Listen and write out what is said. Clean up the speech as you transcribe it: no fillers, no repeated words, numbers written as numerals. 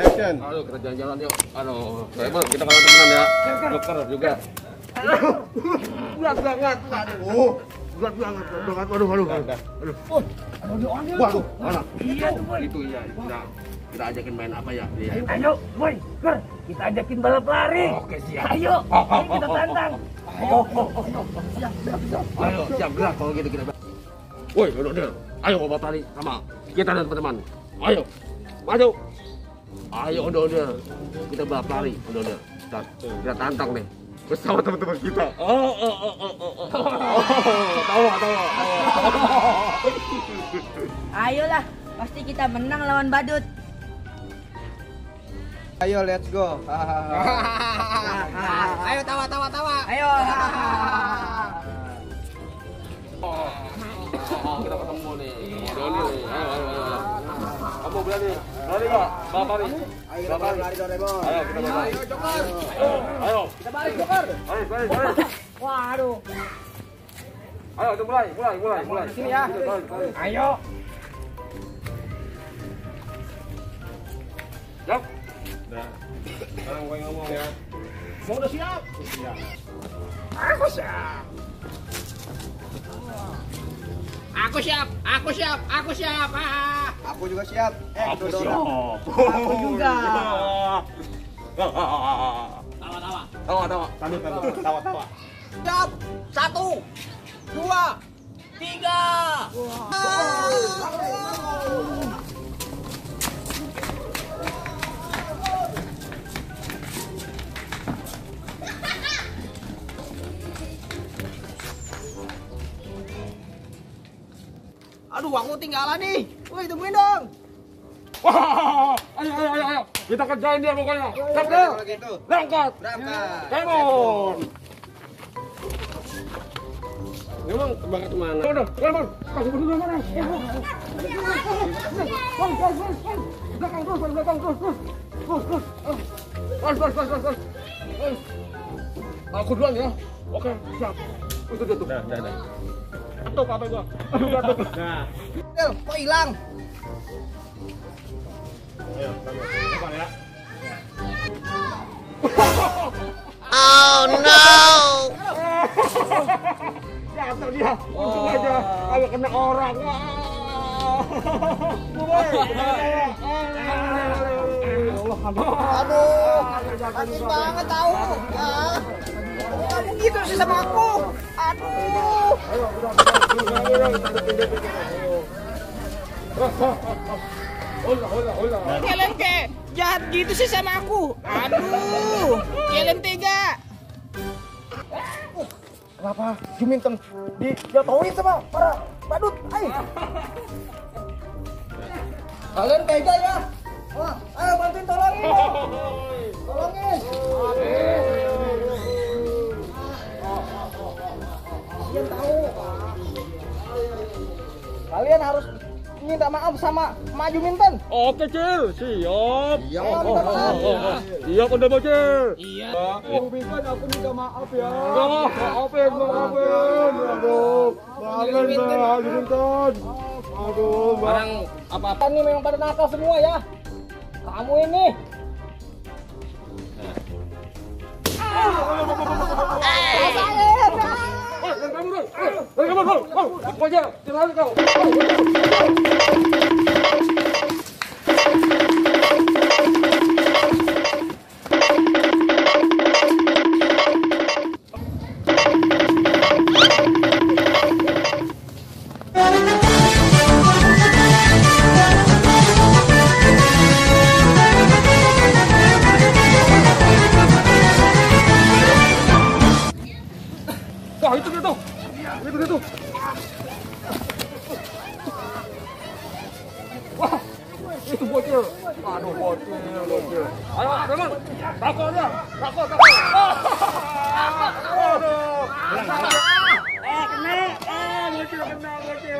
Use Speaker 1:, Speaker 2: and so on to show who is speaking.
Speaker 1: Action.
Speaker 2: Aduh, kita jalan-jalan yuk. Aduh, kita kalau temenan ya. Dokter juga. Berat banget. Berat banget. Aduh. Waduh, mana?
Speaker 3: Iya tuh, Boy.
Speaker 2: Itu iya. Nah, kita ajakin main apa ya?
Speaker 3: Ayo, Boy. Kita ajakin balap lari.
Speaker 2: Oke, siap.
Speaker 3: Ayo, kita tantang.
Speaker 2: Ayo, siap gerak kalau gitu kita. Woi, udah. Ayo bawa tali sama kita dan teman-teman. Ayo. Maju. Ayo, udah. Kita balap lari. Udah. Kita tantang deh. Bersama teman-teman kita. Tawa.
Speaker 4: Ayolah, pasti kita menang lawan badut.
Speaker 1: Ayo, let's go.
Speaker 4: Ayo tawa. Ayo.
Speaker 2: Kita ketemu nih. Ayo. Kamu berani? Berani nggak? Balap lari.
Speaker 1: Ayo, lari Doraemon.
Speaker 2: Ayo, kita balap.
Speaker 1: Ayo, Joker.
Speaker 2: Ayo.
Speaker 1: Kita balik, Joker.
Speaker 2: Balik.
Speaker 4: Waduh.
Speaker 2: Ayo, udah mulai.
Speaker 1: Sini ya.
Speaker 3: Ayo.
Speaker 2: Siap. Nah, sekarang gue ngomong ya.
Speaker 1: Mau udah siap?
Speaker 3: Aku siap.
Speaker 1: Aku juga siap.
Speaker 2: Aku
Speaker 1: Dodora.
Speaker 2: siap.
Speaker 4: Aku juga.
Speaker 2: Tawa. Tadi tawa.
Speaker 4: Siap. 1, 2, 3. Aduh, aku tinggalan nih. Woi, tungguin dong.
Speaker 2: Wah, ayo. Kita kerjain dia pokoknya. Siap deh.
Speaker 1: Kalau gitu.
Speaker 2: Berangkat.
Speaker 1: Berangkat.
Speaker 2: Come on. Memang berangkat kemana? Udah, come on. Kasih berdua mana? Belakang terus. Terus. Aku duluan ya. Oke, siap. Itu dia tuh. Dah. Atau apa gua? Aduh, batuk. Nah.
Speaker 4: Kok hilang?
Speaker 2: Ayo, depan ya.
Speaker 4: Oh no.
Speaker 2: Jatuh dia. Untung aja agak kena orang.
Speaker 4: Aduh, sakit banget tahu. Kamu gitu sih sama aku. Aduh. Kalian kayak jahat gitu sih sama aku. Aduh, kalian tega.
Speaker 1: Kenapa Juminten dijatuhin sama para badut? Kalian tega ya? Wah, ayo bantuin tolongin. Kalian tahu. Kalian harus minta maaf sama Mak Juminten.
Speaker 2: Oke, Cil. Siap.
Speaker 1: Iya,
Speaker 2: Siap, udah Bocil.
Speaker 3: Iya.
Speaker 1: Juminten aku minta maaf ya.
Speaker 2: Maafin. Aduh, Juminten. Aduh,
Speaker 3: Barang apa-apa nih memang pada nakal semua ya. Kamu ini.
Speaker 2: Wah, itu dia tuh. Wah, itu Bocil. Aduh, Bocil. Ayo, teman. Takut dia. Takut. Aduh. Kena. Bocil.